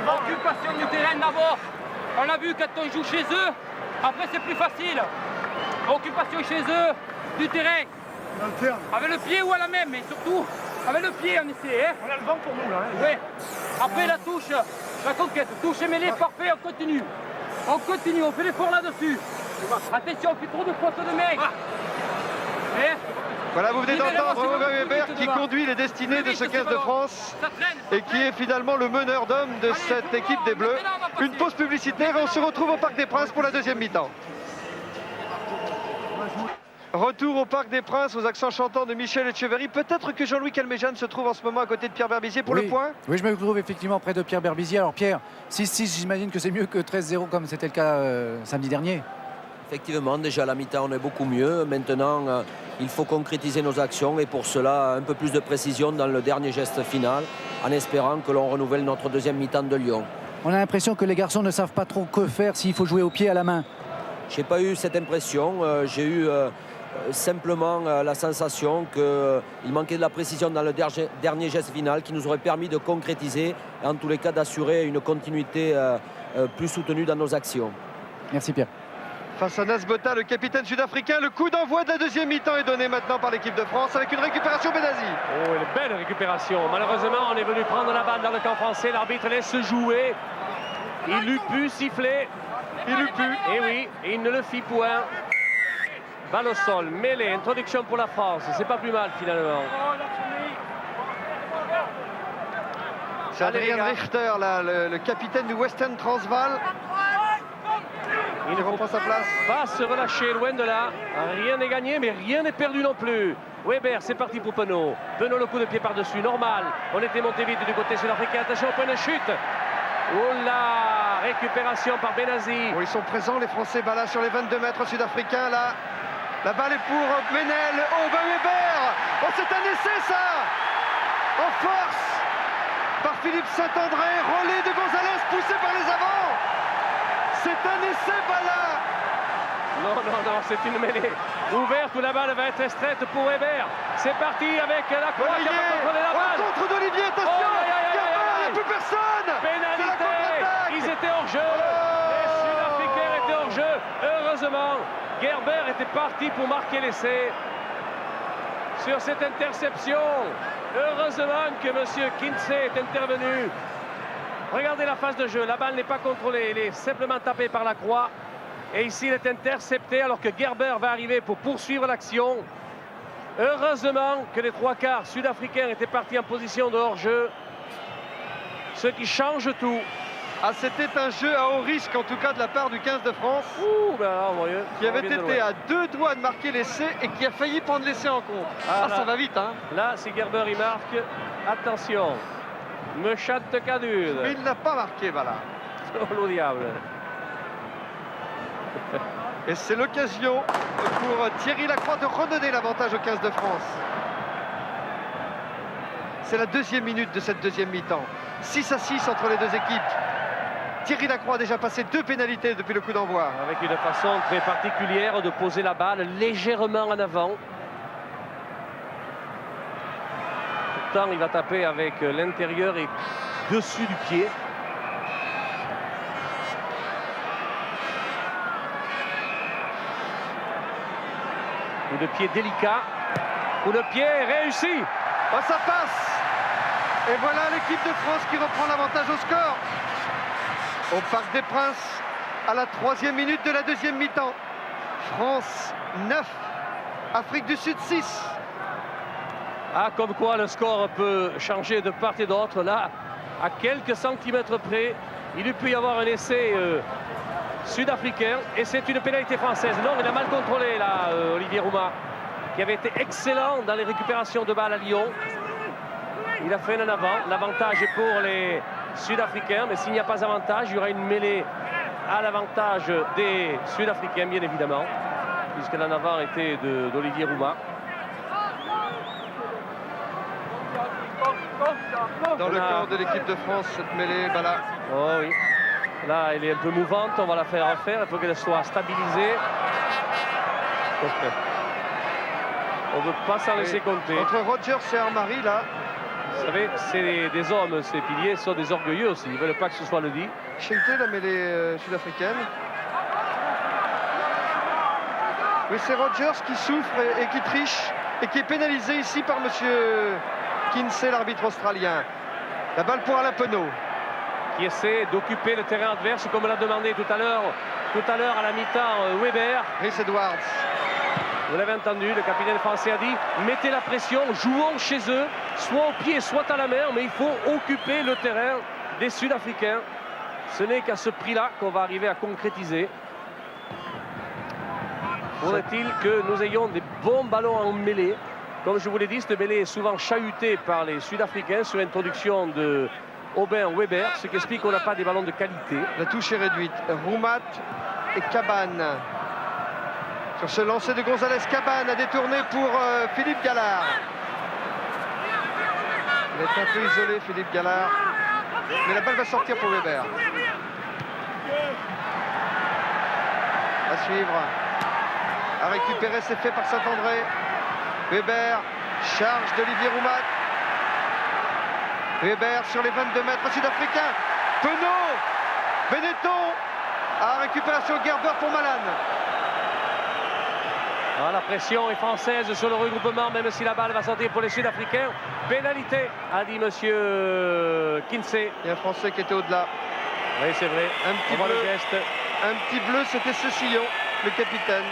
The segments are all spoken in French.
Occupation du terrain d'abord. On l'a vu quand on joue chez eux. Après, c'est plus facile. Occupation chez eux du terrain. Avec le pied ou à la main, mais surtout avec le pied, on essaie. Hein. On a le vent pour nous, là. Hein. Oui. Après, la touche, la conquête. Touche et mêlée, parfait, on continue. On continue, on fait l'effort là-dessus. Attention, on fait trop de fautes de main. Hein. Voilà, vous venez d'entendre Robin Weber qui conduit les destinées de ce 15 de France et qui est finalement le meneur d'hommes de cette équipe des Bleus. Une pause publicitaire et on se retrouve au Parc des Princes pour la deuxième mi-temps. Retour au Parc des Princes aux accents chantants de Michel Etcheverry. Peut-être que Jean-Louis Calmejane se trouve en ce moment à côté de Pierre Berbizier pour le point. Oui, je me trouve effectivement près de Pierre Berbizier. Alors Pierre, 6-6, j'imagine que c'est mieux que 13-0 comme c'était le cas samedi dernier. Effectivement, déjà à la mi-temps, on est beaucoup mieux. Maintenant, il faut concrétiser nos actions et pour cela, un peu plus de précision dans le dernier geste final, en espérant que l'on renouvelle notre deuxième mi-temps de Lyon. On a l'impression que les garçons ne savent pas trop que faire s'il faut jouer au pied à la main. Je n'ai pas eu cette impression. J'ai eu simplement la sensation qu'il manquait de la précision dans le dernier geste final qui nous aurait permis de concrétiser et en tous les cas d'assurer une continuité plus soutenue dans nos actions. Merci Pierre. Face à Nasbota, le capitaine sud-africain, le coup d'envoi de la deuxième mi-temps est donné maintenant par l'équipe de France avec une récupération Benazi. Oh, une belle récupération. Malheureusement, on est venu prendre la balle dans le camp français. L'arbitre laisse jouer. Il eût pu siffler. Il eût pu. Et oui, il ne le fit point. Balle au sol, mêlée, introduction pour la France. C'est pas plus mal finalement. C'est Adrien Richter, là, le capitaine du Western Transvaal. Il reprend sa place. Pas se relâcher, loin de là. Rien n'est gagné, mais rien n'est perdu non plus. Weber, c'est parti pour Penaud. Penaud, le coup de pied par-dessus, normal. On était monté vite du côté sud-africain. Attention au point de chute. Oh là, récupération par Benazi. Oh, ils sont présents, les Français. Là, sur les 22 mètres sud-africains, là. La balle est pour Menel. Oh, Weber. Oh, c'est un essai, ça. En force. Par Philippe Saint-André. Relais de Gonzalez, poussé par les avants. C'est un essai, Bala. Non, c'est une mêlée ouverte où la balle va être extraite pour Weber. C'est parti avec la croix qui va contrôler la balle. Contre d'Olivier, attention. Il n'y a plus personne. Pénalité. Ils étaient hors jeu. Les Sud-Africains étaient hors jeu. Heureusement, Gerber était parti pour marquer l'essai sur cette interception. Heureusement que M. Kinsey est intervenu. Regardez la phase de jeu, la balle n'est pas contrôlée, elle est simplement tapée par la croix. Et ici, il est intercepté alors que Gerber va arriver pour poursuivre l'action. Heureusement que les trois quarts sud-africains étaient partis en position de hors-jeu. Ce qui change tout. Ah, c'était un jeu à haut risque, en tout cas de la part du 15 de France. Qui avait été à 2 doigts de marquer l'essai et qui a failli prendre l'essai en compte. Ah, là, ça va vite, hein. Là, si Gerber il marque, attention. Me chatte Cadud. Mais il n'a pas marqué, voilà. Oh, le diable. Et c'est l'occasion pour Thierry Lacroix de redonner l'avantage au 15 de France. C'est la deuxième minute de cette deuxième mi-temps. 6-6 entre les deux équipes. Thierry Lacroix a déjà passé 2 pénalités depuis le coup d'envoi. Avec une façon très particulière de poser la balle légèrement en avant. Pourtant, il va taper avec l'intérieur et dessus du pied. Coup de pied délicat. Coup de pied réussi. Oh, ça passe. Et voilà l'équipe de France qui reprend l'avantage au score. Au Parc des Princes, à la 3e minute de la deuxième mi-temps. France 9, Afrique du Sud 6. Ah, comme quoi le score peut changer de part et d'autre. Là, à quelques centimètres près, il eût pu y avoir un essai sud-africain. Et c'est une pénalité française. Non, il a mal contrôlé, là, Olivier Roumat, qui avait été excellent dans les récupérations de balles à Lyon. Il a fait un en avant. L'avantage est pour les Sud-Africains. Mais s'il n'y a pas avantage, il y aura une mêlée à l'avantage des Sud-Africains, bien évidemment, puisque l'en avant était d'Olivier Roumat. Dans le camp de l'équipe de France, cette mêlée, Bala. Oh oui. Là, elle est un peu mouvante, on va la faire refaire. Il faut qu'elle soit stabilisée. On ne veut pas s'en laisser compter. Entre Rogers et Armari, là, Vous savez, c'est des hommes, ces piliers, sont des orgueilleux aussi. Ils ne veulent pas que ce soit le dit. Shelté, la mêlée sud-africaine. Oui, c'est Rogers qui souffre et qui triche et qui est pénalisé ici par monsieur Kinsey, l'arbitre australien. La balle pour Alain Penaud. Qui essaie d'occuper le terrain adverse comme l'a demandé tout à l'heure à la mi-temps Weber. Chris Edwards. Vous l'avez entendu, le capitaine français a dit mettez la pression, jouons chez eux, soit au pied, soit à la main, mais il faut occuper le terrain des Sud-Africains. Ce n'est qu'à ce prix-là qu'on va arriver à concrétiser. Faudrait-il que nous ayons des bons ballons en mêlée. Comme je vous l'ai dit, cette mêlée est souvent chahutée par les Sud-Africains sur introduction de Aubin-Weber, ce qui explique qu'on n'a pas des ballons de qualité. La touche est réduite. Roumat et Cabane. Sur ce lancer de González, Cabane a détourné pour Philippe Gallard. Il est un peu isolé, Philippe Gallard. Mais la balle va sortir pour Weber. À suivre. À récupérer, c'est fait par Saint-André. Weber, charge d'Olivier Roumat. Weber sur les 22 mètres sud-africains. Penaud, Benetton. À récupération Gerber pour Malan. Ah, la pression est française sur le regroupement, même si la balle va sortir pour les Sud-Africains. Pénalité, a dit monsieur Kinsey. Il y a un Français qui était au-delà. Oui, c'est vrai. Un petit bleu. Le geste. Un petit bleu, c'était Cecillon, le capitaine,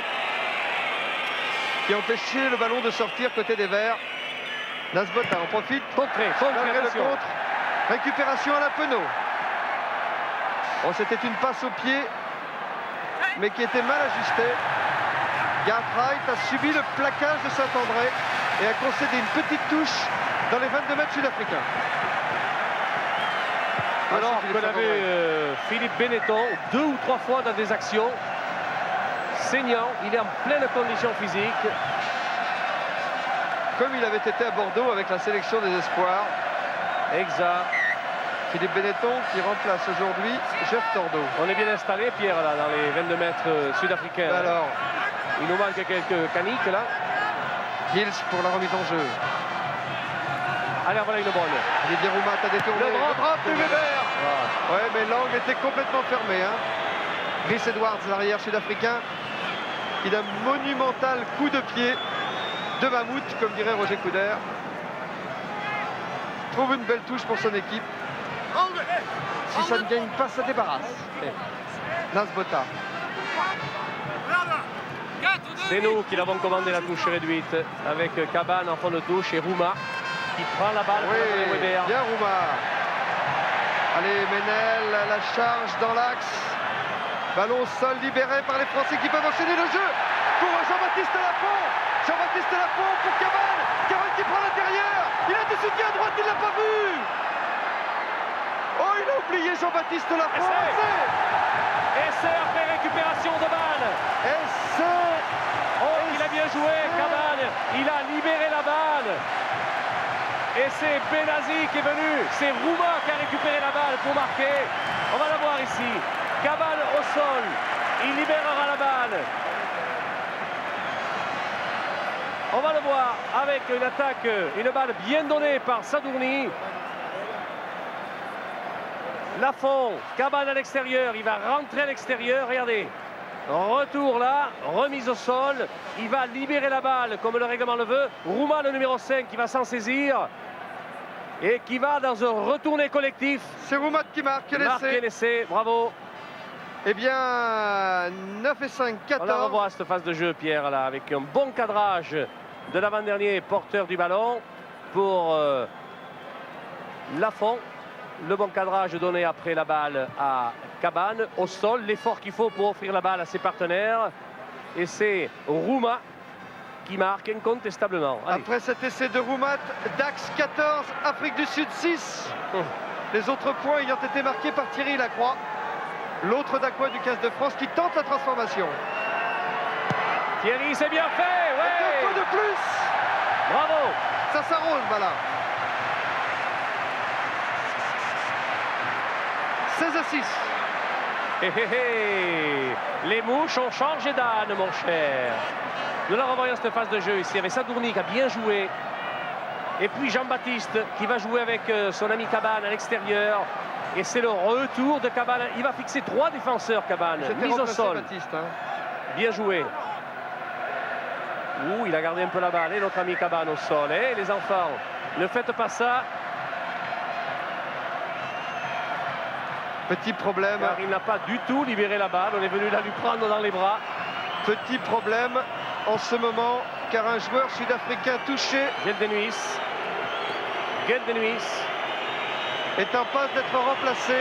qui a empêché le ballon de sortir côté des Verts. Nasbota en profite. Contré, Malgré le contre. Récupération à la Penaud. Bon, c'était une passe au pied, mais qui était mal ajustée. Gartright a subi le plaquage de Saint-André et a concédé une petite touche dans les 22 mètres sud-africains. Alors qu'on avait Philippe Benetton 2 ou 3 fois dans des actions. Saignant, il est en pleine condition physique. Comme il avait été à Bordeaux avec la sélection des espoirs. Exact. Philippe Benetton qui remplace aujourd'hui Jeff Tordeau. On est bien installé, Pierre, là, dans les 22 mètres sud-africains. Alors, il nous manque quelques caniques, là. Hills pour la remise en jeu. Allez, voilà une bonne. Olivier Roumat a détourné. Le drop de Weber. Ouais, mais l'angle était complètement fermé. Hein. Chris Edwards, l'arrière sud-africain, qui d'un monumental coup de pied de mammouth, comme dirait Roger Couder. Trouve une belle touche pour son équipe. Si ça ne gagne pas, ça débarrasse. Nasbota. C'est nous qui l'avons commandé la touche réduite avec Cabane en fond de touche et Roumat qui prend la balle. Oui, pour Weber. bien Roumat. Allez, Ménel, la charge dans l'axe. Ballon au sol libéré par les Français qui peuvent enchaîner le jeu pour Jean-Baptiste Lafont. Jean-Baptiste Lafont pour Cabane. Cabane qui prend l'intérieur. Il a du soutien à droite, il ne l'a pas vu. Oh, il a oublié Jean-Baptiste Lafont. Essai après récupération de balle. Essai. Oh, il a bien joué, Cabane. Il a libéré la balle. Et c'est Benazi qui est venu. C'est Roumat qui a récupéré la balle pour marquer. On va la voir ici. Cabane au sol. Il libérera la balle. On va le voir avec une attaque, une balle bien donnée par Sadourny. Lafont, Cabane à l'extérieur. Il va rentrer à l'extérieur. Regardez. Retour là, remise au sol. Il va libérer la balle comme le règlement le veut. Roumat, le numéro 5, qui va s'en saisir. Et qui va dans un retourné collectif. C'est Roumat qui marque l'essai. Bravo. Eh bien, 9 et 5, 14. On la revoit cette phase de jeu, Pierre, là, avec un bon cadrage de l'avant-dernier porteur du ballon pour Lafont. Le bon cadrage donné après la balle à Cabane au sol. L'effort qu'il faut pour offrir la balle à ses partenaires. Et c'est Roumat qui marque incontestablement. Allez. Après cet essai de Roumat, Dax 14, Afrique du Sud 6. Les autres points ayant été marqués par Thierry Lacroix. L'autre Dacois du 15 de France qui tente la transformation. Thierry, c'est bien fait, ouais. Un peu de plus. Bravo. Ça s'arrose, voilà. 16 à 6. Les mouches ont changé d'âne, mon cher. Nous la revoyons cette phase de jeu ici avec Sadourny qui a bien joué Et puis Jean-Baptiste qui va jouer avec son ami Cabane à l'extérieur. Et c'est le retour de Cabane. Il va fixer 3 défenseurs, Cabane. Mise au sol. Baptiste, hein. Bien joué. Ouh, il a gardé un peu la balle. Et notre ami Cabane au sol. Et les enfants, ne faites pas ça. Petit problème. Car il n'a pas du tout libéré la balle. On est venu la lui prendre dans les bras. Petit problème en ce moment, car un joueur sud-africain touché Geldenuis est en passe d'être remplacé.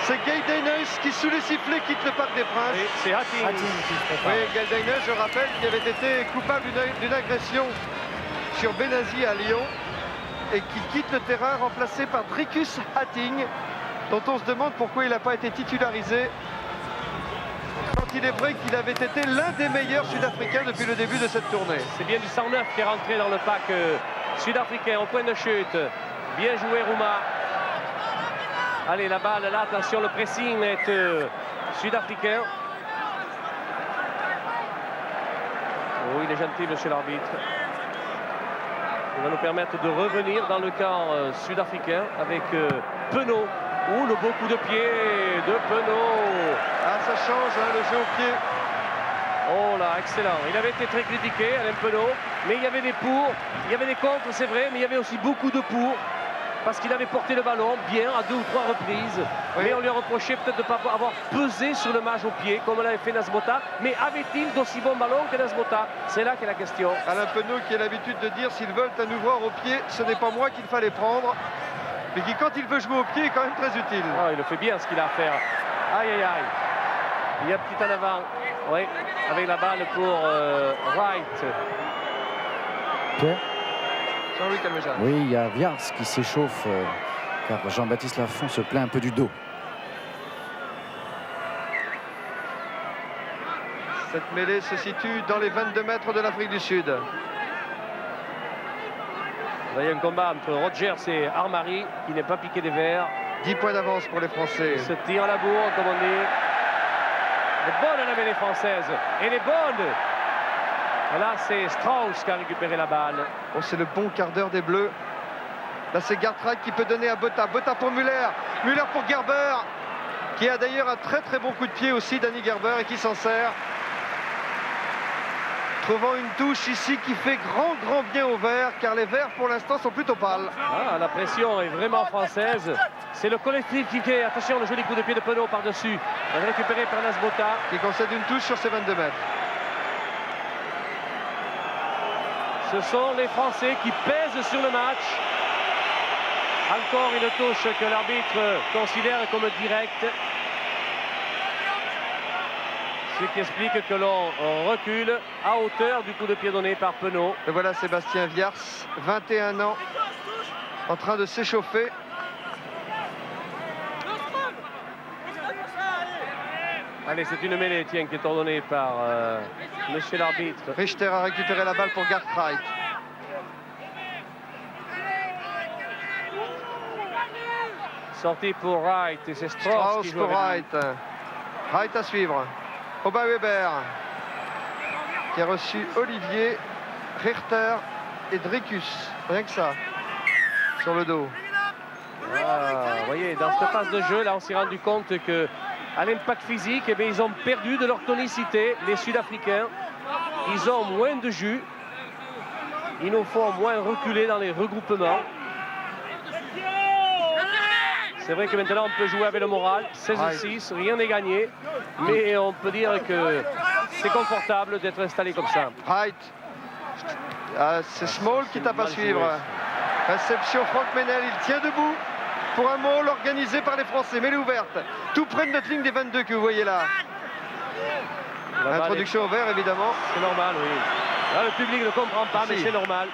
C'est Geldenuis qui, sous les sifflets, quitte le Parc des Princes. Et c'est Hattings. Oui, Geldenuis, je rappelle, qui avait été coupable d'une agression sur Benazi à Lyon et qui quitte le terrain remplacé par Dricus Hattings, dont on se demande pourquoi il n'a pas été titularisé. Quand il est vrai qu'il avait été l'un des meilleurs Sud-Africains depuis le début de cette tournée. C'est bien du 109 qui est rentré dans le pack sud-africain au point de chute. Bien joué Rouma. Allez, la balle là, attention, le pressing est sud-africain. Oh, il est gentil, monsieur l'arbitre. Il va nous permettre de revenir dans le camp sud-africain avec Penaud. Ouh, le beau coup de pied de Penaud. Ah, ça change, hein, le jeu au pied. Oh là, excellent. Il avait été très critiqué, Alain Penaud, mais il y avait des pour, il y avait des contre, c'est vrai, mais il y avait aussi beaucoup de pour, parce qu'il avait porté le ballon bien à 2 ou 3 reprises. Oui. Mais on lui a reproché peut-être de ne pas avoir pesé sur le match au pied, comme l'avait fait Nasbota. Mais avait-il d'aussi bons ballons que Nasbota? C'est là qu'est la question. Alain Penaud qui a l'habitude de dire, s'ils veulent un ouvreur au pied, ce n'est pas moi qu'il fallait prendre. Mais qui, quand il veut jouer au pied, est quand même très utile. Oh, il le fait bien ce qu'il a à faire. Aïe, aïe, aïe. Il y a petit en avant. Oui, avec la balle pour Wright. Pierre? Jean-Louis Calmejean. Oui, il y a Viars qui s'échauffe, car Jean-Baptiste Lafont se plaint un peu du dos. Cette mêlée se situe dans les 22 mètres de l'Afrique du Sud. Il y a un combat entre Rogers et Armari qui n'est pas piqué des verres. 10 points d'avance pour les Français. Il se tire à la bourre, comme on dit. Elle est bonne la mêlée française. Elle est bonne. Et là, c'est Strauss qui a récupéré la balle. Oh, c'est le bon quart d'heure des Bleus. Là, c'est Gartrack qui peut donner à Botta. Botta pour Muller. Muller pour Gerber, qui a d'ailleurs un très très bon coup de pied aussi, Danny Gerber, et qui s'en sert. Trouvant une touche ici qui fait grand bien au vert, car les verts pour l'instant sont plutôt pâles. Ah, la pression est vraiment française. C'est le collectif qui fait. Attention, le joli coup de pied de Penaud par-dessus. Récupéré par Nasbota. Qui concède une touche sur ses 22 mètres. Ce sont les Français qui pèsent sur le match. Encore une touche que l'arbitre considère comme directe. Ce qui explique que l'on recule à hauteur du coup de pied donné par Penaud. Et voilà Sébastien Viars, 21 ans, en train de s'échauffer. Allez, c'est une mêlée, tiens, qui est ordonnée par monsieur l'arbitre. Richter a récupéré la balle pour Gartrack. Sortie pour Wright et c'est Strauss qui joue pour avec Wright. Wright à suivre. Aubin Weber qui a reçu Olivier, Richter et Dricus. Rien que ça. Sur le dos. Ah, vous voyez, dans cette phase de jeu, là, on s'est rendu compte que à l'impact physique, eh bien, ils ont perdu de leur tonicité, les Sud-Africains. Ils ont moins de jus. Il nous faut moins reculer dans les regroupements. C'est vrai que maintenant, on peut jouer avec le moral. 16-6, rien n'est gagné. Mais on peut dire que c'est confortable d'être installé comme ça. Wright. Ah, c'est Small qui tape à suivre. Réception Franck Menel, il tient debout pour un maul organisé par les Français. Mêlée ouverte, tout près de notre ligne des 22 que vous voyez là. Introduction au vert, évidemment. C'est normal, oui. Là, le public ne comprend pas, mais c'est normal.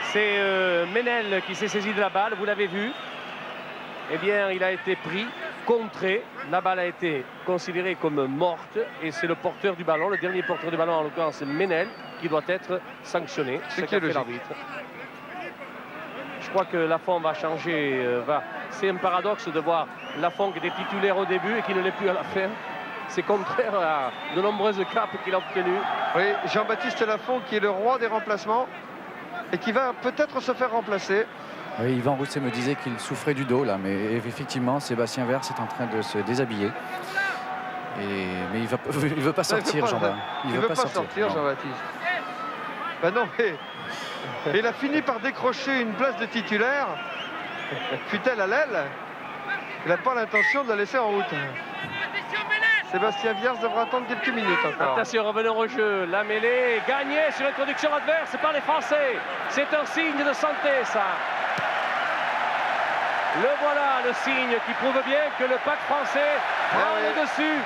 C'est Menel qui s'est saisi de la balle, vous l'avez vu. Eh bien, il a été pris, contré. La balle a été considérée comme morte. Et c'est le porteur du ballon, le dernier porteur du ballon, en l'occurrence, c'est Menel, qui doit être sanctionné. Ce qu'a fait l'arbitre. Je crois que Lafont va changer. C'est un paradoxe de voir Lafont qui était titulaire au début et qui ne l'est plus à la fin. C'est contraire à de nombreuses capes qu'il a obtenues. Oui, Jean-Baptiste Lafont qui est le roi des remplacements. et qui va peut-être se faire remplacer. Oui, Yvan Rousset me disait qu'il souffrait du dos là, mais effectivement Sébastien Vers est en train de se déshabiller. Mais il veut pas sortir, Jean-Baptiste. Il veut pas sortir, Jean-Baptiste. Ben non, mais il a fini par décrocher une place de titulaire. Fut-elle à l'aile? Il n'a pas l'intention de la laisser en route. Sébastien Viers devra attendre quelques minutes encore. Attention, revenons au jeu. La mêlée est gagnée sur introduction adverse par les Français. C'est un signe de santé, ça. Le voilà, le signe qui prouve bien que le pack français prend le dessus.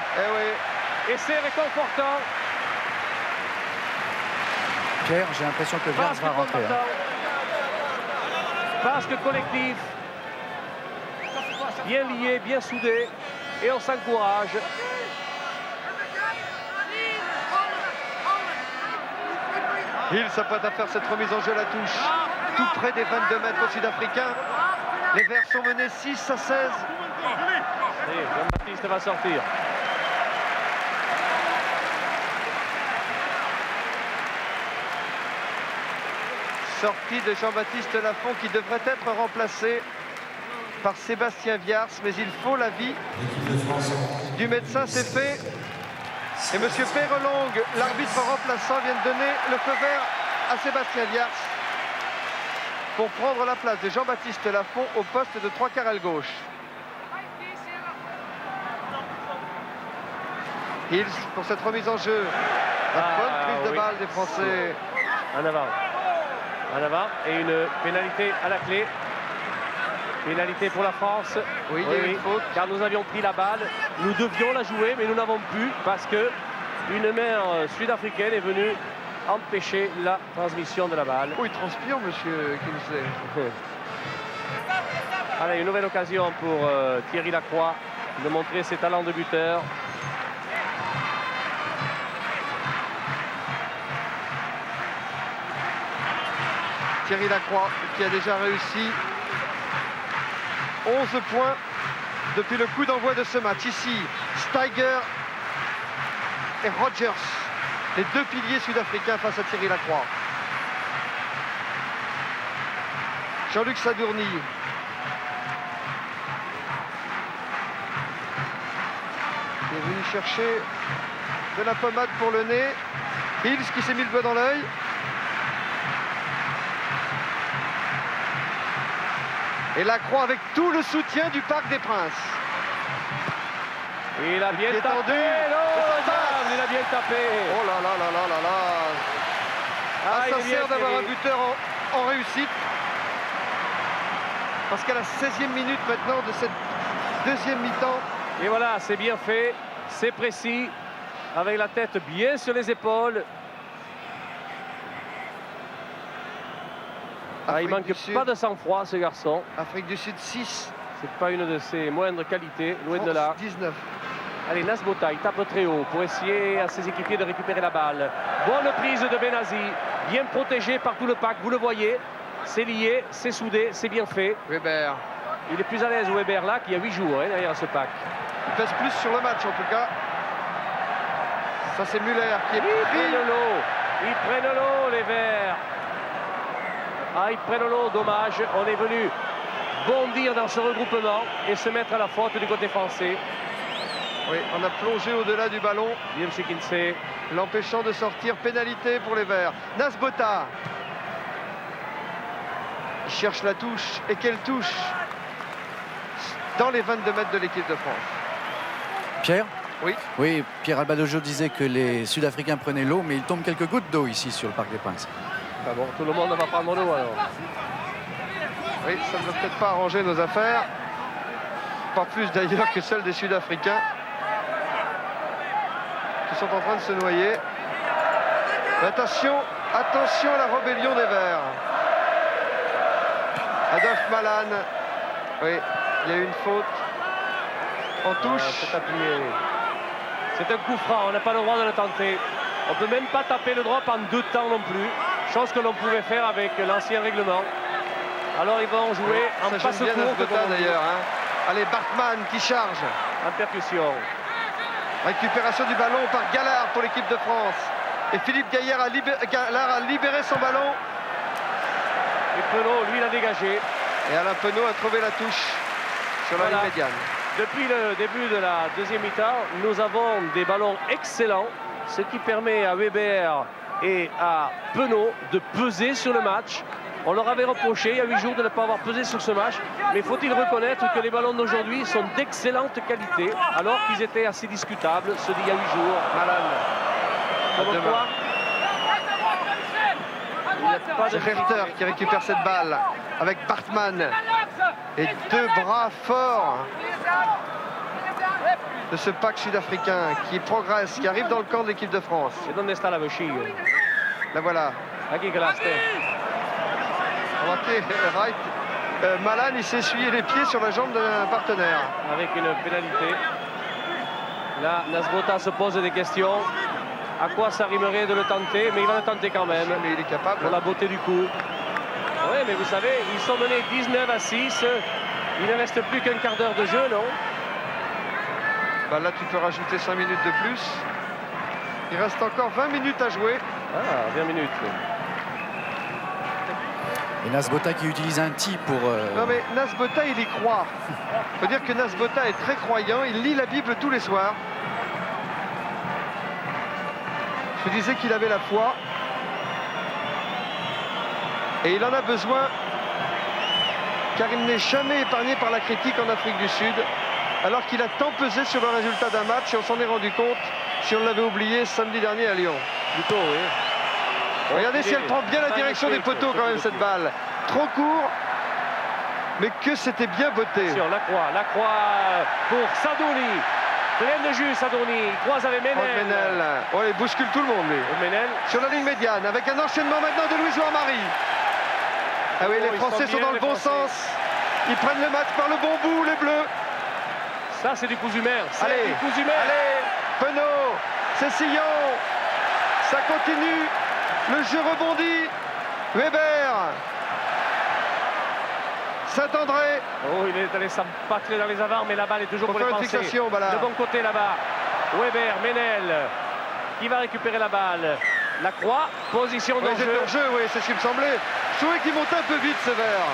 Et c'est réconfortant. Pierre, j'ai l'impression que Vers va rentrer. Parce que collectif, bien lié, bien soudé, et on s'encourage. Il s'apprête à faire cette remise en jeu à la touche, tout près des 22 mètres sud-africains. Les Verts sont menés 6-16. Et Jean-Baptiste va sortir. Sortie de Jean-Baptiste Lafont qui devrait être remplacé par Sébastien Viers, mais il faut l'avis du médecin, c'est fait. Et M. Perrelong, l'arbitre remplaçant, vient de donner le feu vert à Sébastien Viers pour prendre la place de Jean-Baptiste Lafont au poste de 3/4 aile gauche. Hills pour cette remise en jeu. La bonne prise de balle des Français. En avant. En avant. Et une pénalité à la clé. Pénalité pour la France. Oui, il y a une faute. Car nous avions pris la balle. Nous devions la jouer, mais nous n'avons pu parce que une main sud-africaine est venue empêcher la transmission de la balle. Oh, il transpire, monsieur Kingsley. Allez, une nouvelle occasion pour Thierry Lacroix de montrer ses talents de buteur. Thierry Lacroix qui a déjà réussi 11 points depuis le coup d'envoi de ce match. Ici, Steiger et Rogers, les deux piliers sud-africains face à Thierry Lacroix. Jean-Luc Sadourny. Il est venu chercher de la pommade pour le nez. Hills qui s'est mis le doigt dans l'œil. Et Lacroix avec tout le soutien du Parc des Princes. Il a bien tapé. Il a bien tapé. Oh là là là là là là. Ça sert d'avoir un buteur en réussite. Parce qu'à la 16e minute maintenant de cette deuxième mi-temps. Et voilà, c'est bien fait, c'est précis, avec la tête bien sur les épaules. Il manque pas de sang-froid, ce garçon. Afrique du Sud 6. C'est pas une de ses moindres qualités, loin de là. 19. Allez, Nasbota, il tape très haut pour essayer à ses équipiers de récupérer la balle. Bonne prise de Benazi, bien protégé par tout le pack, vous le voyez. C'est lié, c'est soudé, c'est bien fait. Weber. Il est plus à l'aise, Weber, là, qui a 8 jours derrière ce pack. Il pèse plus sur le match, en tout cas. Ça, c'est Muller qui est pris. Ils prennent l'eau, les Verts. Ils prennent l'eau, dommage. On est venu bondir dans ce regroupement et se mettre à la faute du côté français. Oui, on a plongé au-delà du ballon. Bien chez Kinsey. L'empêchant de sortir, pénalité pour les Verts. Nasbota. Il cherche la touche. Et quelle touche dans les 22 mètres de l'équipe de France. Pierre? Oui. Oui, Pierre Albadojo disait que les Sud-Africains prenaient l'eau, mais il tombe quelques gouttes d'eau ici sur le Parc des Princes. Ah bon, tout le monde va prendre l'eau alors. Oui, ça ne va peut-être pas arranger nos affaires. Pas plus d'ailleurs que celles des Sud-Africains qui sont en train de se noyer. Attention, attention à la rébellion des Verts. Adolphe Malan. Oui, il y a eu une faute. En touche. C'est un coup franc, on n'a pas le droit de le tenter. On ne peut même pas taper le drop en 2 temps non plus. Chose que l'on pouvait faire avec l'ancien règlement. Alors ils vont jouer en passe courte d'ailleurs. Allez, Bartman qui charge. En percussion. Récupération du ballon par Gallard pour l'équipe de France. Et Philippe Gaillard a libéré son ballon. Et Penaud, lui, l'a dégagé. Et Alain Penaud a trouvé la touche sur la ligne médiane. Depuis le début de la deuxième mi-temps, nous avons des ballons excellents, ce qui permet à Weber et à Penaud de peser sur le match. On leur avait reproché il y a 8 jours de ne pas avoir pesé sur ce match, mais faut-il reconnaître que les ballons d'aujourd'hui sont d'excellente qualité, alors qu'ils étaient assez discutables ceux d'il y a 8 jours. Malade. Comme quoi, C'est Werther qui récupère cette balle avec Bartman. Et 2 bras forts de ce pack sud-africain qui progresse, qui arrive dans le camp de l'équipe de France. et donde sta la vesciga? La voilà. A chi che la sta? Remarquez, Wright, Malan, il s'est essuyé les pieds sur la jambe d'un partenaire. Avec une pénalité. Là, Nasbota se pose des questions. À quoi ça rimerait de le tenter? Mais il va le tenter quand même. Mais il est capable. Pour la beauté du coup. Oui, mais vous savez, ils sont menés 19-6. Il ne reste plus qu'un quart d'heure de jeu, non? Bah là, tu peux rajouter 5 minutes de plus. Il reste encore 20 minutes à jouer. Ah, 20 minutes. Et Nasbota qui utilise un tee pour... Non mais Nasbota, il y croit. Il faut dire que Nasbota est très croyant. Il lit la Bible tous les soirs. Je vous disais qu'il avait la foi. Et il en a besoin. Car il n'est jamais épargné par la critique en Afrique du Sud. Alors qu'il a tant pesé sur le résultat d'un match. Et on s'en est rendu compte si on l'avait oublié samedi dernier à Lyon. Plutôt, oui. Regardez si elle prend bien la direction des poteaux quand même cette balle. Trop court, mais que c'était bien botté. Sur la croix pour Sadouni. Plein de jus Sadouni. Il croise avec Menel. Menel. Oh, il bouscule tout le monde lui. Menel. Sur la ligne médiane avec un enchaînement maintenant de Louis Marie. Ah oui, les Français sont dans le bon sens. Ils prennent le match par le bon bout, les Bleus. Ça, c'est du cousu maire. Allez, du cousu maire. Allez, Penaud, Cessillon. Ça continue. Le jeu rebondit. Weber. Saint-André. Oh, il est allé s'empâtrer dans les avants, mais la balle est toujours pour les faire une Français. fixation, voilà. De bon côté là-bas. Weber, Menel, qui va récupérer la balle. La croix, position Oui, d'enjeu. hors jeu, oui, c'est ce qui me semblait. Je trouvais qu'il montait un peu vite, Sévère.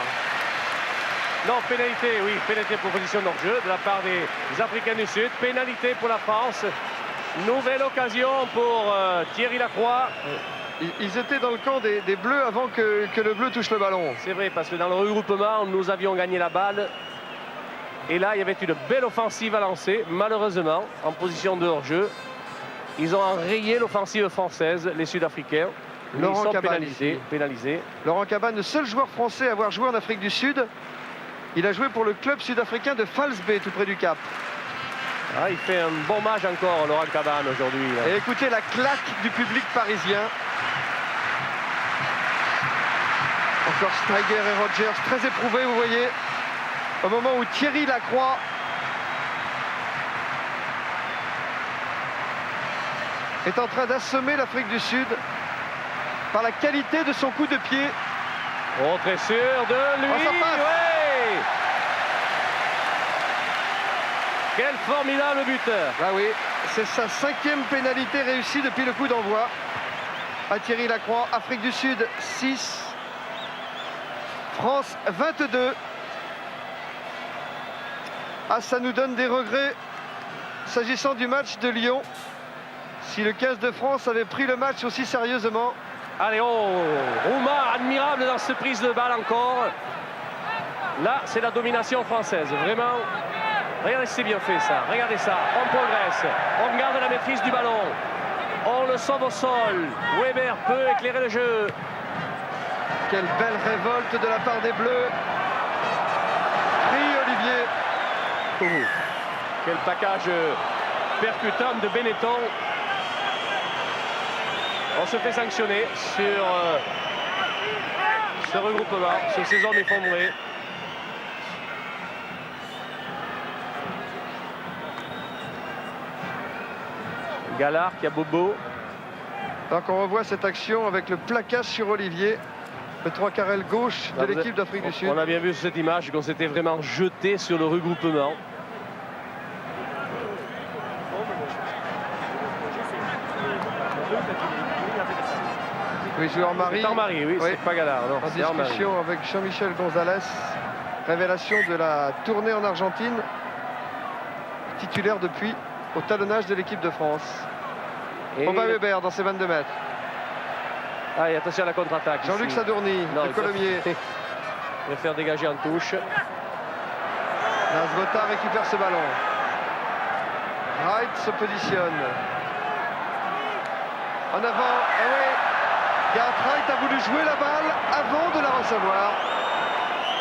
Non, pénalité, oui, pénalité pour position d'hors-jeu de la part des Africains du Sud. Pénalité pour la France. Nouvelle occasion pour Thierry Lacroix. Ils étaient dans le camp des Bleus avant que le Bleu touche le ballon. C'est vrai, parce que dans le regroupement, nous avions gagné la balle. Et là, il y avait une belle offensive à lancer. Malheureusement, en position de hors-jeu, ils ont enrayé l'offensive française, les Sud-Africains. Laurent Ils sont Cabane pénalisés. Laurent Cabane, le seul joueur français à avoir joué en Afrique du Sud. Il a joué pour le club sud-africain de Falsbay, tout près du Cap. Ah, il fait un bon match encore, Laurent Cabane, aujourd'hui. Et écoutez la claque du public parisien. Encore Steiger et Rogers, très éprouvés, vous voyez. Au moment où Thierry Lacroix est en train d'assommer l'Afrique du Sud par la qualité de son coup de pied. Oh, très sûr de lui. Oh, ça passe. Ouais. Quel formidable buteur. Ah oui, c'est sa 5e pénalité réussie depuis le coup d'envoi à Thierry Lacroix. Afrique du Sud 6, France 22. Ah, ça nous donne des regrets s'agissant du match de Lyon. Si le 15 de France avait pris le match aussi sérieusement. Allez, oh, Rouma, admirable dans cette prise de balle encore. Là, c'est la domination française, vraiment. Regardez, c'est bien fait ça, regardez ça, on progresse, on garde la maîtrise du ballon. On le sauve au sol, Weber peut éclairer le jeu. Quelle belle révolte de la part des Bleus. Crie Olivier. Oh, quel package percutant de Benetton. On se fait sanctionner sur ce regroupement, sur ces hommes effondrés. Gallard qui a bobo. Alors qu'on revoit cette action avec le plaquage sur Olivier, le 3 carrel gauche de l'équipe d'Afrique du Sud. On a bien vu sur cette image qu'on s'était vraiment jeté sur le regroupement. Oui, joueur Marie. C'est Armari, oui, Oui. c'est pas Galard. Non, En c'est Armari. discussion avec Jean-Michel Gonzalez. Révélation de la tournée en Argentine. Titulaire depuis au talonnage de l'équipe de France. Et Aubin Weber dans ses 22 mètres. Ah, et attention à la contre-attaque. Jean-Luc ici. Sadourny, Non, le il Colomiers. Il va faire dégager en touche. Nasbota récupère ce ballon. Wright se positionne. En avant, ah oui. Gareth Wright a voulu jouer la balle avant de la recevoir.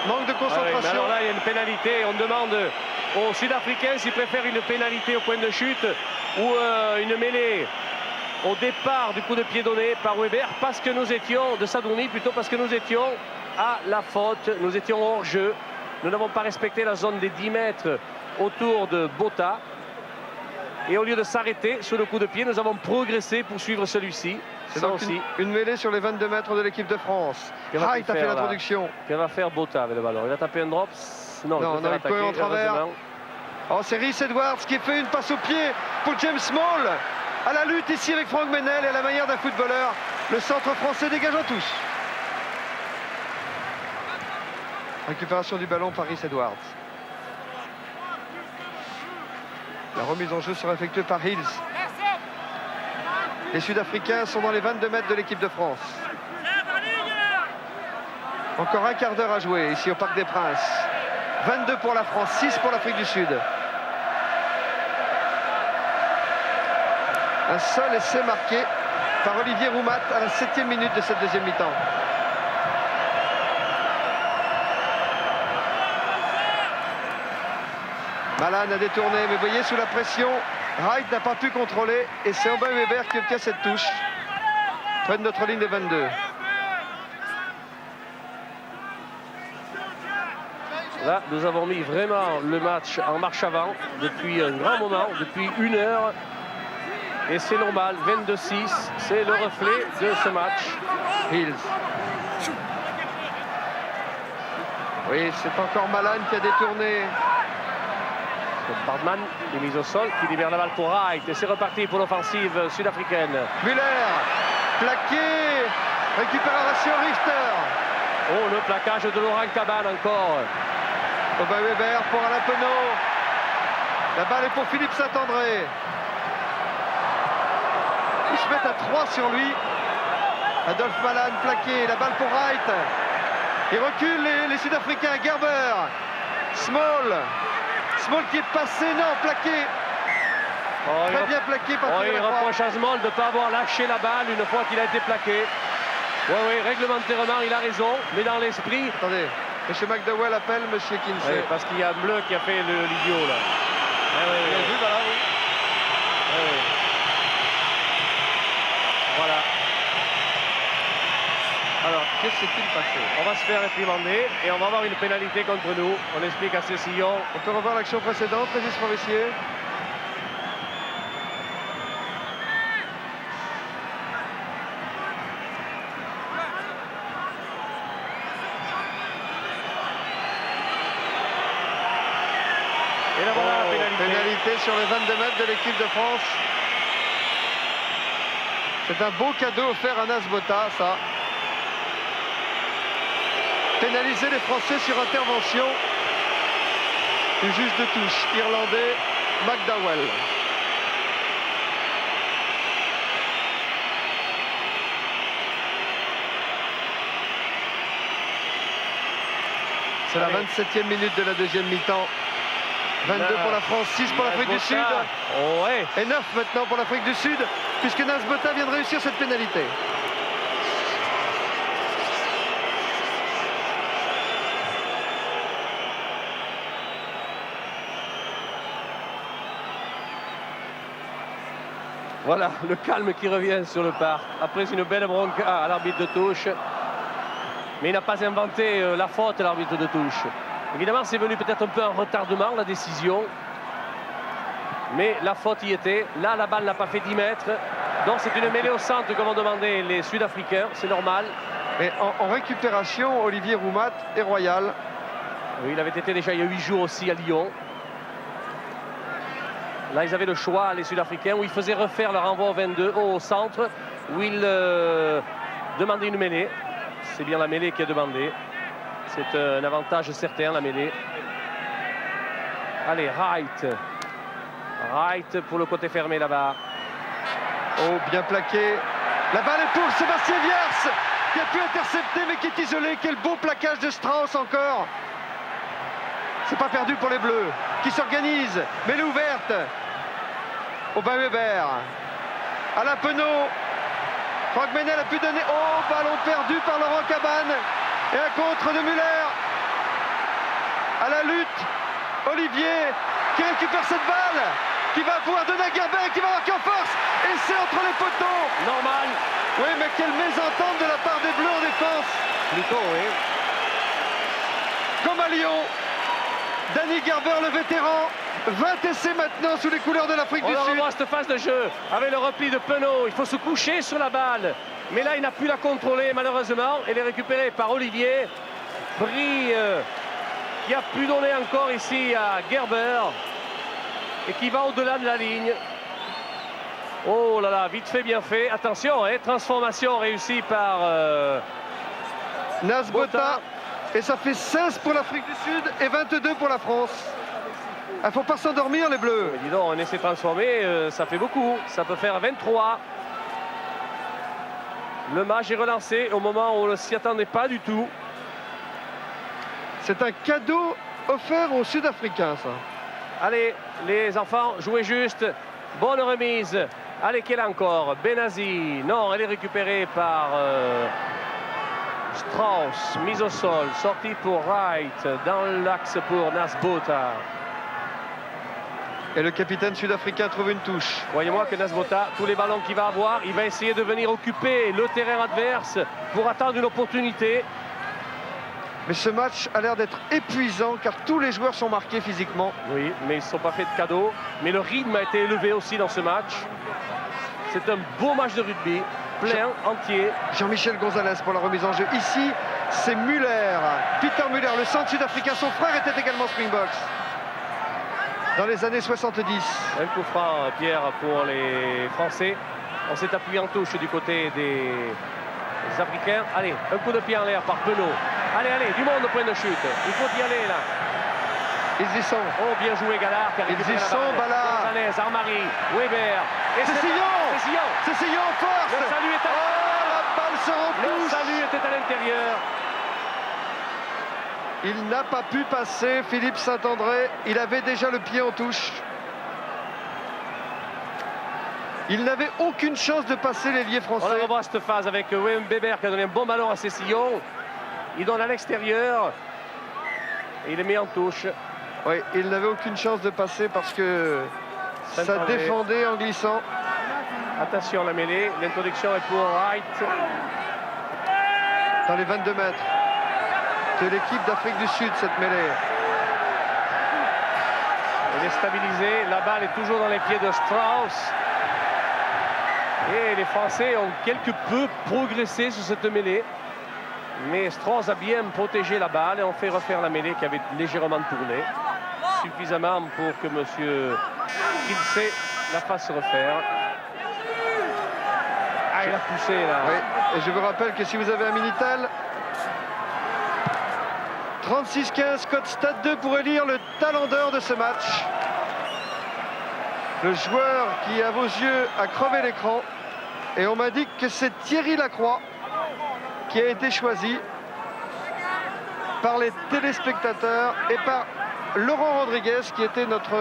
Manque de Ah oui, mais concentration. alors là, il y a une pénalité. On demande aux Sud-Africains s'ils préfèrent une pénalité au point de chute ou une mêlée au départ du coup de pied donné par Weber, parce que nous étions, de Sadourny plutôt, parce que nous étions à la faute, nous étions hors jeu. Nous n'avons pas respecté la zone des 10 mètres autour de Botha. Et au lieu de s'arrêter sur le coup de pied, nous avons progressé pour suivre celui-ci. C'est Ça donc aussi. une mêlée sur les 22 mètres de l'équipe de France. Que va-t-il Wright a fait faire, là l'introduction. Que va faire Botha avec le ballon? Il va taper un drop? Non, Non, il peut il peut en travers. heureusement. Oh, c'est Rhys Edwards qui fait une passe au pied pour James Small. À la lutte ici avec Franck Menel et à la manière d'un footballeur. Le centre français dégage en touche. Récupération du ballon par Rhys Edwards. La remise en jeu sera effectuée par Hills. Les Sud-Africains sont dans les 22 mètres de l'équipe de France. Encore un quart d'heure à jouer ici au Parc des Princes. 22 pour la France, 6 pour l'Afrique du Sud. Un seul essai marqué par Olivier Roumat à la 7e minute de cette deuxième mi-temps. Malan a détourné, mais vous voyez, sous la pression, Wright n'a pas pu contrôler et c'est Aubin Weber qui obtient cette touche près de notre ligne des 22. Là, nous avons mis vraiment le match en marche avant depuis un grand moment, depuis 1 heure. Et c'est normal, 22-6, c'est le reflet de ce match. Hills. Oui, c'est encore Malan qui a détourné. Bardman est mis au sol, qui libère la balle pour Wright. Et c'est reparti pour l'offensive sud-africaine. Müller, plaqué, récupération Richter. Oh, le plaquage de Laurent Cabane encore. Aubin Weber pour Alain Penaud. La balle est pour Philippe Saint-André. Ils se mettent à 3 sur lui. Adolphe Malan plaqué, la balle pour Wright. Ils reculent les Sud-Africains. Gerber, Small. Small qui est passé, non, plaqué. Oh, Très bien plaqué par il Thierry Lacroix. reproche à Small de ne pas avoir lâché la balle une fois qu'il a été plaqué. Oui, réglementairement, il a raison, mais dans l'esprit... Attendez, M. McDowell appelle M. Kinsey. Oui, parce qu'il y a un bleu qui a fait l'idiot, là. Bien vu, voilà, oui. Oui. Voilà. Alors, qu'est-ce qui s'est-il passé? On va se faire réprimander et on va avoir une pénalité contre nous. On explique à Cécillon. On peut revoir l'action précédente, Régis Forestier. Et là voilà la pénalité. Pénalité sur les 22 mètres de l'équipe de France. C'est un beau cadeau offert à Nasbota, ça. Pénaliser les Français sur intervention du juge de touche irlandais McDowell. C'est la 27e minute de la deuxième mi-temps. 22 pour la France, 6 pour l'Afrique du Sud. Oh, ouais. Et 9 maintenant pour l'Afrique du Sud, puisque Nasbota vient de réussir cette pénalité. Voilà, le calme qui revient sur le parc. Après une belle bronca à l'arbitre de touche. Mais il n'a pas inventé la faute, l'arbitre de touche. Évidemment, c'est venu peut-être un peu en retardement, la décision. Mais la faute y était. Là, la balle n'a pas fait 10 mètres. Donc, c'est une mêlée au centre, comme ont demandé les Sud-Africains. C'est normal. Mais en récupération, Olivier Roumat est royal. Oui, il avait été déjà il y a 8 jours aussi à Lyon. Là, ils avaient le choix, les Sud-Africains, où ils faisaient refaire leur envoi au 22 au centre, où ils demander une mêlée. C'est bien la mêlée qui est demandée. C'est un avantage certain, la mêlée. Allez, Wright pour le côté fermé là-bas. Oh, bien plaqué. La balle est pour Sébastien Viers, qui a pu intercepter, mais qui est isolé. Quel beau plaquage de Strauss encore. C'est pas perdu pour les Bleus, qui s'organisent. Mêlée ouverte. Aubin Weber. Alain Penaud. Franck Menel a pu donner. Oh, ballon perdu par Laurent Cabane. Et un contre de Muller. À la lutte. Olivier qui récupère cette balle, qui va pouvoir donner à Gerber, qui va marquer en force. Et c'est entre les poteaux. Normal. Oui, mais quelle mésentente de la part des Bleus en défense. Plutôt, oui. Comme à Lyon. Danny Gerber, le vétéran. 20 essais maintenant sous les couleurs de l'Afrique du On Sud. revoit cette phase de jeu avec le repli de Penaud. Il faut se coucher sur la balle. Mais là, il n'a pu la contrôler, malheureusement. Elle est récupérée par Olivier. Brie qui a pu donner encore ici à Gerber. Et qui va au-delà de la ligne. Oh là là, vite fait, bien fait. Attention, transformation réussie par Nas Botha. Et ça fait 16 pour l'Afrique du Sud et 22 pour la France. Il ne faut pas s'endormir, les Bleus. Mais dis donc, on essaie de transformer, ça fait beaucoup. Ça peut faire 23. Le match est relancé au moment où on ne s'y attendait pas du tout. C'est un cadeau offert aux Sud-Africains, ça. Allez, les enfants, jouez juste. Bonne remise. Allez, quelle encore? Benazi. Non, elle est récupérée par Strauss. Mise au sol. Sortie pour Wright. Dans l'axe pour Nas Botha. Et le capitaine sud-africain trouve une touche. Croyez-moi que Nas Botha, tous les ballons qu'il va avoir, il va essayer de venir occuper le terrain adverse pour attendre une opportunité. Mais ce match a l'air d'être épuisant car tous les joueurs sont marqués physiquement. Oui, mais ils ne sont pas faits de cadeaux. Mais le rythme a été élevé aussi dans ce match. C'est un beau match de rugby, plein, entier. Jean-Michel Gonzalez pour la remise en jeu. Ici, c'est Muller. Peter Muller, le centre sud-africain. Son frère était également Springboks dans les années 70. Un coup franc, Pierre, pour les Français. On s'est appuyé en touche du côté des Africains. Allez, un coup de pied en l'air par Penaud. Allez, allez, du monde au point de chute. Il faut y aller, là. Ils y sont. Oh, bien joué, Gallard. Ils y sont, Ballard. Gonzalez, Armari, Weber. C'est Sillon. C'est Sillon en force. Le salut est à... Oh, la balle se repousse. Le salut était à l'intérieur. Il n'a pas pu passer, Philippe Saint-André. Il avait déjà le pied en touche. Il n'avait aucune chance de passer l'ailier français. On revoit cette phase avec Wim Weber qui a donné un bon ballon à Cessillon. Il donne à l'extérieur. Et il est mis en touche. Oui, il n'avait aucune chance de passer parce que ça défendait en glissant. Attention, la mêlée. L'introduction est pour Wright. Dans les 22 mètres de l'équipe d'Afrique du Sud, cette mêlée. Elle est stabilisée. La balle est toujours dans les pieds de Strauss. Et les Français ont quelque peu progressé sur cette mêlée. Mais Strauss a bien protégé la balle et on fait refaire la mêlée qui avait légèrement tourné. Suffisamment pour que M. Kinsey la fasse refaire. Ah, il a poussé là. Oui, et je vous rappelle que si vous avez un Minitel, 36-15, code Stade 2 pour élire le talent d'or de ce match. Le joueur qui, à vos yeux, a crevé l'écran. Et on m'indique que c'est Thierry Lacroix qui a été choisi par les téléspectateurs et par Laurent Rodriguez qui était notre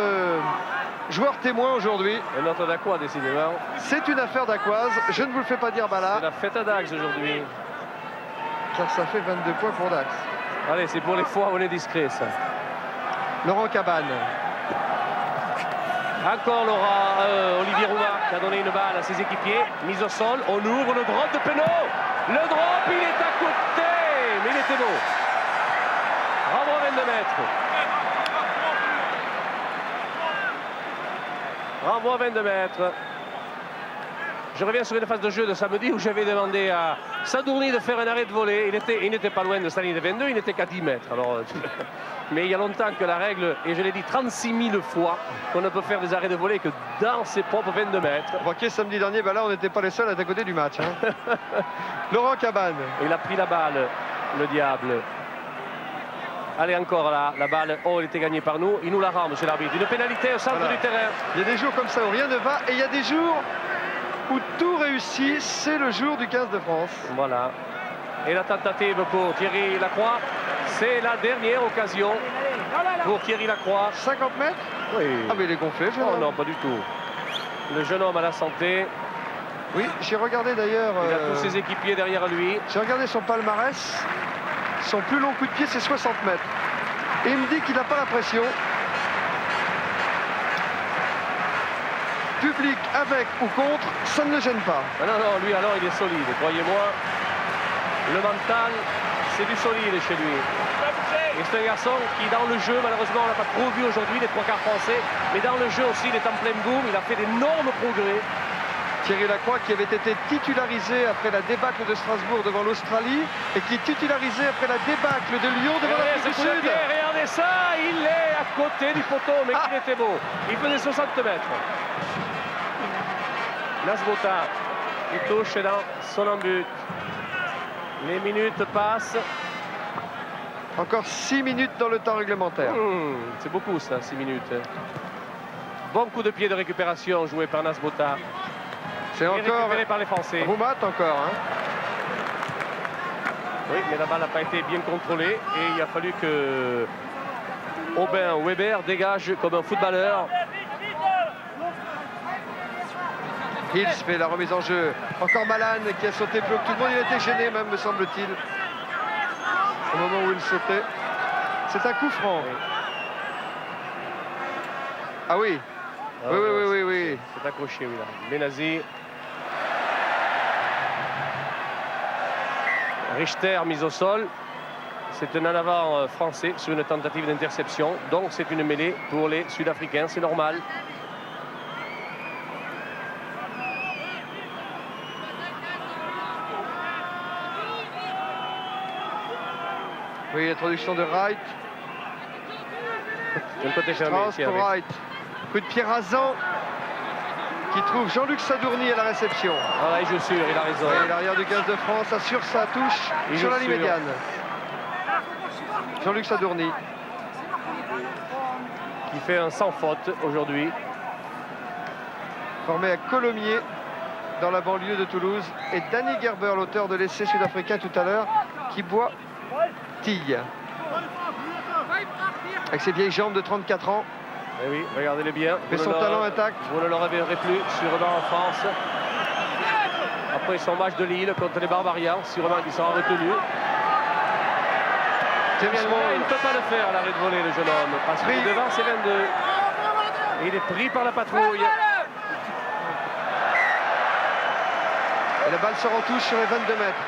joueur témoin aujourd'hui. Et notre Dacois, décidément. C'est une affaire d'Aquoise, je ne vous le fais pas dire Ballard. C'est la fête à Dax aujourd'hui. Car ça fait 22 points pour Dax. Allez, c'est pour les fois où on est discret, ça. Laurent Cabane. Encore Olivier Rouma qui a donné une balle à ses équipiers. Mise au sol, on ouvre le drop de Penaud. Le drop, il est à côté, mais il était beau. Renvoi 22 mètres. Renvoi 22 mètres. Je reviens sur une phase de jeu de samedi où j'avais demandé à Sadourny de faire un arrêt de volée. Il n'était pas loin de sa ligne de 22, il n'était qu'à 10 mètres. Alors, mais il y a longtemps que la règle, et je l'ai dit 36 000 fois, qu'on ne peut faire des arrêts de volée que dans ses propres 22 mètres. Remarquez, samedi dernier, là, on n'était pas les seuls à être à côté du match. Hein. Laurent Cabane. Il a pris la balle, le diable. Allez, encore là, la balle, oh, elle était gagnée par nous. Il nous la rend, monsieur l'arbitre. Une pénalité au centre du terrain. Il y a des jours comme ça où rien ne va, et il y a des jours où tout réussit. C'est le jour du 15 de France. Voilà. Et la tentative pour Thierry Lacroix, c'est la dernière occasion pour Thierry Lacroix. 50 mètres? Oui. Ah, mais il est gonflé, jeune homme. Non, pas du tout. Le jeune homme à la santé. Oui, j'ai regardé d'ailleurs... Il a tous ses équipiers derrière lui. J'ai regardé son palmarès. Son plus long coup de pied, c'est 60 mètres. Et il me dit qu'il n'a pas la pression. Public avec ou contre, ça ne le gêne pas. Ah non, non, lui alors il est solide, croyez-moi. Le mental, c'est du solide chez lui. Et c'est un garçon qui, dans le jeu, malheureusement, on l'a pas trop vu aujourd'hui, les trois quarts français, mais dans le jeu aussi, il est en plein boom, il a fait d'énormes progrès. Thierry Lacroix qui avait été titularisé après la débâcle de Strasbourg devant l'Australie et qui est titularisé après la débâcle de Lyon devant l'Afrique du Sud. Regardez ça, il est à côté du poteau, mais qu'il était beau. Il faisait 60 mètres. Nasbota, qui touche dans son embut. Les minutes passent. Encore 6 minutes dans le temps réglementaire. C'est beaucoup ça, 6 minutes. Bon coup de pied de récupération joué par Nasbota. C'est encore récupéré par les Français. Roumat encore. Hein. Oui, mais la balle n'a pas été bien contrôlée et il a fallu que Aubin Weber dégage comme un footballeur. Hills fait la remise en jeu. Encore Malan qui a sauté plus haut que tout le monde. Il a été gêné même, me semble-t-il. Au moment où il sautait. C'est un coup franc. Oui. Ah oui. Ah, Oui. C'est accroché, oui, là. Benazi. Richter mise au sol. C'est un en avant français sur une tentative d'interception. Donc c'est une mêlée pour les Sud-Africains, c'est normal. Oui, l'introduction de Wright. Un côté fermé Strauss ici pour avec. Wright. Coup de pied rasant qui trouve Jean-Luc Sadourny à la réception. Voilà, il joue sûr, il a raison. Et l'arrière du 15 de France assure sa touche sur la ligne médiane. Jean-Luc Sadourny. Qui fait un sans faute aujourd'hui. Formé à Colomiers, dans la banlieue de Toulouse. Et Danny Gerber, l'auteur de l'essai sud-africain tout à l'heure, qui boit tille. Avec ses vieilles jambes de 34 ans. Eh oui, regardez-le bien. Mais son talent intact. Vous ne le reverrez plus sûrement en France. Après son match de Lille contre les Barbarians, sûrement qu'ils seront retenus. James Il ne peut pas le faire, l'arrêt de volée, le jeune homme. Parce que devant, c'est 22. Et il est pris par la patrouille. Et la balle sort en touche sur les 22 mètres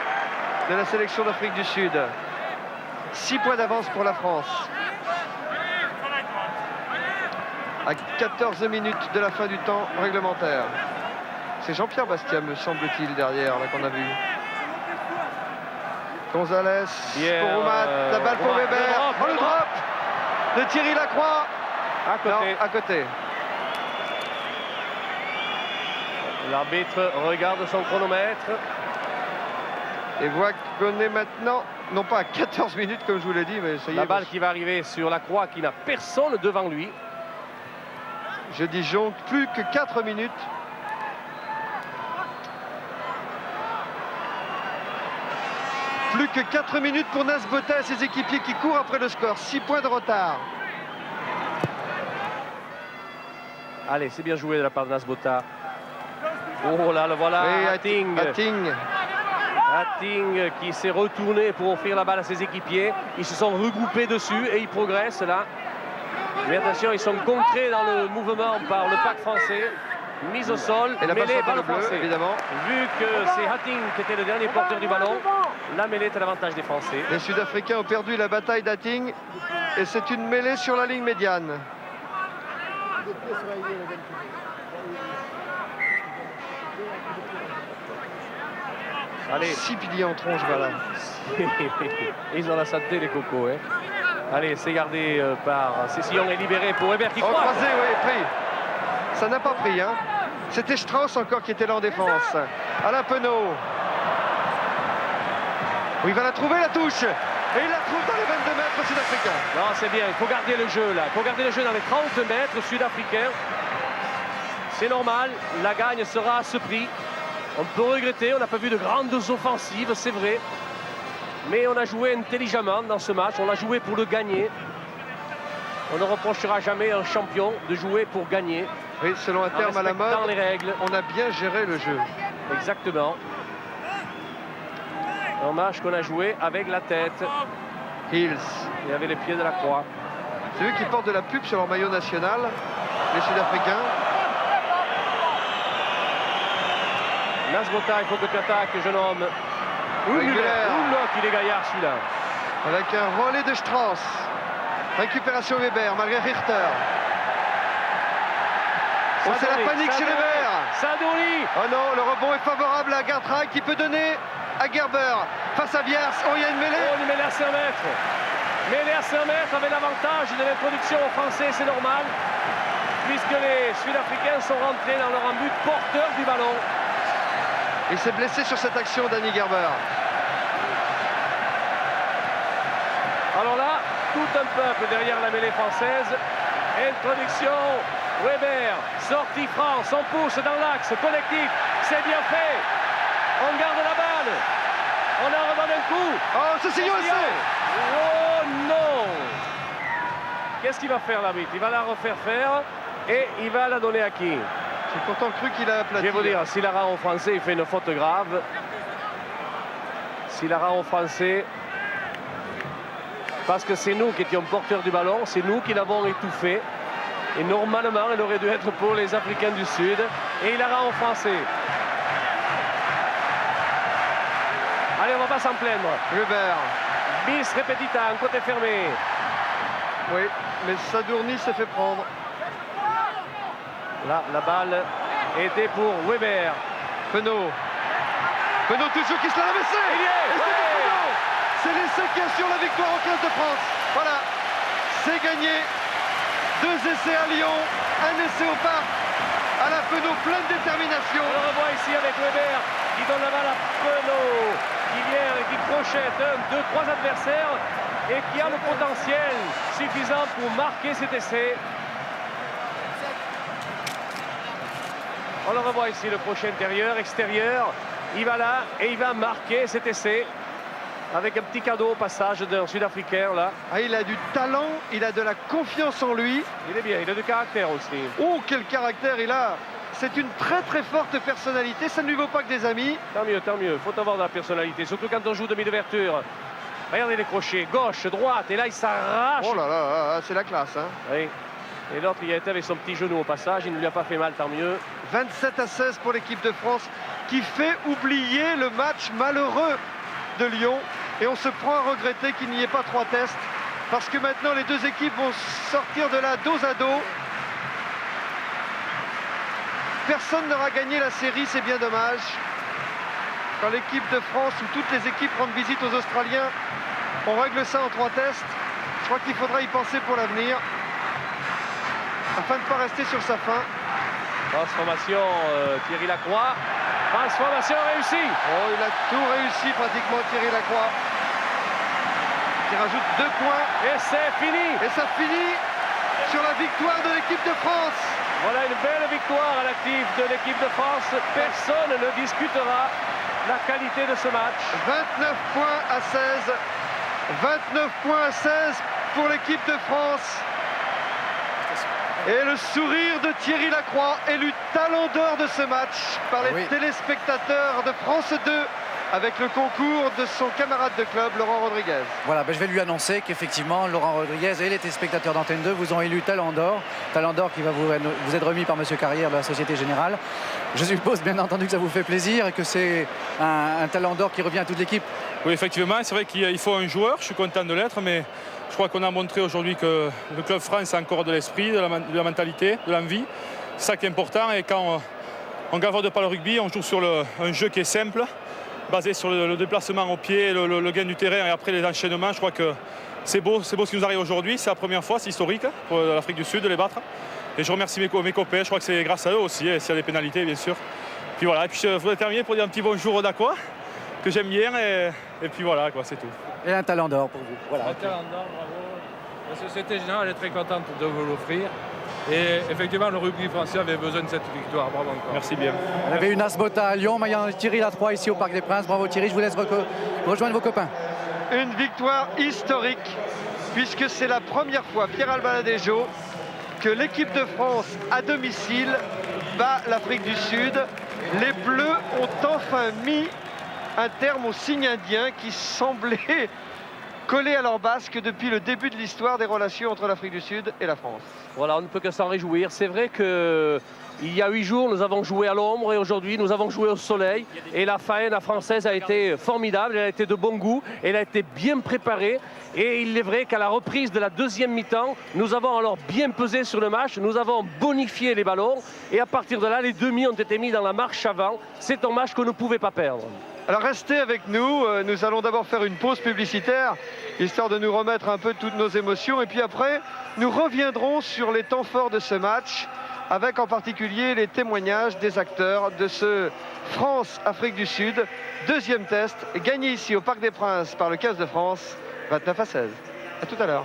de la sélection d'Afrique du Sud. 6 points d'avance pour la France. À 14 minutes de la fin du temps réglementaire. C'est Jean-Pierre Bastia, me semble-t-il, derrière, là qu'on a vu. Gonzalez pour Roumat, la balle pour Weber. Oh, le drop de Thierry Lacroix. À côté. Non, à côté. L'arbitre regarde son chronomètre. Et voit qu'on est maintenant, non pas à 14 minutes comme je vous l'ai dit, mais ça y est. La balle qui va arriver sur Lacroix qui n'a personne devant lui. Je dis donc plus que 4 minutes. Plus que 4 minutes pour Nasbota et ses équipiers qui courent après le score. 6 points de retard. Allez, c'est bien joué de la part de Nasbota. Oh là, le voilà, Hatting. Hatting qui s'est retourné pour offrir la balle à ses équipiers. Ils se sont regroupés dessus et ils progressent là. Mais attention, ils sont contrés dans le mouvement par le pack français. Mise au sol, et la mêlée balle par le français. évidemment. Vu que c'est Hatting qui était le dernier porteur du ballon, la mêlée est à l'avantage des Français. Les Sud-Africains ont perdu la bataille d'Hatting et c'est une mêlée sur la ligne médiane. Allez. 6 piliers en tronche, voilà. Ils ont la santé, les cocos. Hein. Allez, c'est gardé par Cessillon et libéré pour Weber qui croise. Croisé, oui, pris. Ça n'a pas pris, hein. C'était Strauss encore qui était là en défense. Alain Penaud. Oui, il va la trouver, la touche. Et il la trouve dans les 22 mètres sud-africains. Non, c'est bien, il faut garder le jeu là. Il faut garder le jeu dans les 30 mètres sud-africains. C'est normal, la gagne sera à ce prix. On peut regretter, on n'a pas vu de grandes offensives, c'est vrai. Mais on a joué intelligemment dans ce match, on l'a joué pour le gagner. On ne reprochera jamais à un champion de jouer pour gagner. Oui, selon un terme à la mode, les règles. on a bien géré le jeu. Exactement. Un match qu'on a joué avec la tête. Hills. Et avec les pieds de la croix. C'est eux qui portent de la pub sur leur maillot national, les Sud-Africains. Nasbota, il faut que tu attaques, jeune homme. Oula, qu'il est gaillard celui-là. Avec un relais de Strauss. Récupération Weber, malgré Richter. Oh, c'est la panique chez Weber. Sadouli. Oh non, le rebond est favorable à Gartrack qui peut donner à Gerber. Face à Viers, oh, il y a une mêlée. Oh, il mêlée à 5 mètres. Mêlée à 5 mètres avec l'avantage de l'introduction aux Français, c'est normal. Puisque les Sud-Africains sont rentrés dans leur embut porteur du ballon. Il s'est blessé sur cette action, Danny Gerber. Alors là, tout un peuple derrière la mêlée française. Introduction, Weber, sortie France, on pousse dans l'axe collectif. C'est bien fait. On garde la balle. On en redonne un coup. Oh, ce signal, oh non. Qu'est-ce qu'il va faire l'arbitre? Il va la refaire faire et il va la donner à qui? J'ai pourtant cru qu'il a aplati. Je vais vous dire, s'il la rend aux Français, il fait une faute grave. S'il la rend aux Français, parce que c'est nous qui étions porteurs du ballon, c'est nous qui l'avons étouffé. Et normalement, elle aurait dû être pour les Africains du Sud. Et il la rend aux Français. Allez, on va pas s'en plaindre. Weber. Bis repetita, un côté fermé. Oui, mais Sadourny s'est fait prendre. Là, la balle était pour Weber. Penaud. Penaud toujours qui se l'a laissé. C'est l'essai qui assure la victoire en 15 de France. Voilà, c'est gagné. 2 essais à Lyon, un essai au parc. Alain Penaud, pleine détermination. On le revoit ici avec Weber qui donne la balle à Penaud, qui vient et qui crochette 1, 2, 3 adversaires et qui a le potentiel suffisant pour marquer cet essai. On le revoit ici, le crochet intérieur, extérieur. Il va là et il va marquer cet essai avec un petit cadeau au passage d'un Sud-Africain là. Ah, il a du talent, il a de la confiance en lui. Il est bien, il a du caractère aussi. Oh, quel caractère il a. C'est une très très forte personnalité, ça ne lui vaut pas que des amis. Tant mieux, faut avoir de la personnalité, surtout quand on joue demi d'ouverture. Regardez les crochets, gauche, droite, et là il s'arrache. Oh là là, c'est la classe. Hein. Oui. Et l'autre, il a été avec son petit genou au passage, il ne lui a pas fait mal, tant mieux. 27-16 pour l'équipe de France, qui fait oublier le match malheureux de Lyon. Et on se prend à regretter qu'il n'y ait pas 3 tests, parce que maintenant les deux équipes vont sortir de là dos à dos. Personne n'aura gagné la série, c'est bien dommage. Quand l'équipe de France ou toutes les équipes rendent visite aux Australiens, on règle ça en 3 tests. Je crois qu'il faudra y penser pour l'avenir, afin de ne pas rester sur sa faim. Transformation, Thierry Lacroix. Transformation réussie. Oh, il a tout réussi pratiquement, Thierry Lacroix. Qui rajoute 2 points. Et c'est fini. Et ça finit sur la victoire de l'équipe de France. Voilà une belle victoire à l'actif de l'équipe de France. Personne ne discutera la qualité de ce match. 29 points à 16. 29 points à 16 pour l'équipe de France. Et le sourire de Thierry Lacroix, élu talon d'or de ce match par les téléspectateurs de France 2, avec le concours de son camarade de club, Laurent Rodriguez. Voilà, je vais lui annoncer qu'effectivement, Laurent Rodriguez et les téléspectateurs d'Antenne 2 vous ont élu talent d'or qui va vous être remis par Monsieur Carrière de la Société Générale. Je suppose bien entendu que ça vous fait plaisir et que c'est un talent d'or qui revient à toute l'équipe. Oui, effectivement, c'est vrai qu'il faut un joueur, je suis content de l'être, mais je crois qu'on a montré aujourd'hui que le Club France a encore de l'esprit, de la mentalité, de l'envie. C'est ça qui est important, et quand on galvaude pas le rugby, on joue sur un jeu qui est simple, basé sur le déplacement au pied, le gain du terrain et après les enchaînements. Je crois que c'est beau ce qui nous arrive aujourd'hui. C'est la première fois, c'est historique pour l'Afrique du Sud de les battre. Et je remercie mes copains, je crois que c'est grâce à eux aussi, et s'il y a des pénalités bien sûr. Puis voilà, et puis je voudrais terminer pour dire un petit bonjour au Dacois, que j'aime bien, et puis voilà, quoi, c'est tout. Et un talent d'or pour vous. Voilà. Un talent d'or, bravo. La Société Générale est très contente de vous l'offrir. Et effectivement, le rugby français avait besoin de cette victoire. Bravo encore. Merci bien. On avait une Asbota à Lyon, mais il y a Thierry Latroy ici au Parc des Princes. Bravo Thierry, je vous laisse rejoindre vos copains. Une victoire historique, puisque c'est la première fois, Pierre Albaladejo, que l'équipe de France à domicile bat l'Afrique du Sud. Les Bleus ont enfin mis un terme au signe indien qui semblait collé à leur basque depuis le début de l'histoire des relations entre l'Afrique du Sud et la France. Voilà, on ne peut que s'en réjouir. C'est vrai qu'il y a 8 jours, nous avons joué à l'ombre et aujourd'hui, nous avons joué au soleil. Et la faena française a été formidable, elle a été de bon goût, elle a été bien préparée. Et il est vrai qu'à la reprise de la deuxième mi-temps, nous avons alors bien pesé sur le match, nous avons bonifié les ballons. Et à partir de là, les demi ont été mis dans la marche avant. C'est un match que ne pouvait pas perdre. Alors restez avec nous, nous allons d'abord faire une pause publicitaire, histoire de nous remettre un peu toutes nos émotions. Et puis après, nous reviendrons sur les temps forts de ce match, avec en particulier les témoignages des acteurs de ce France-Afrique du Sud. Deuxième test, gagné ici au Parc des Princes par le 15 de France, 29-16. À tout à l'heure.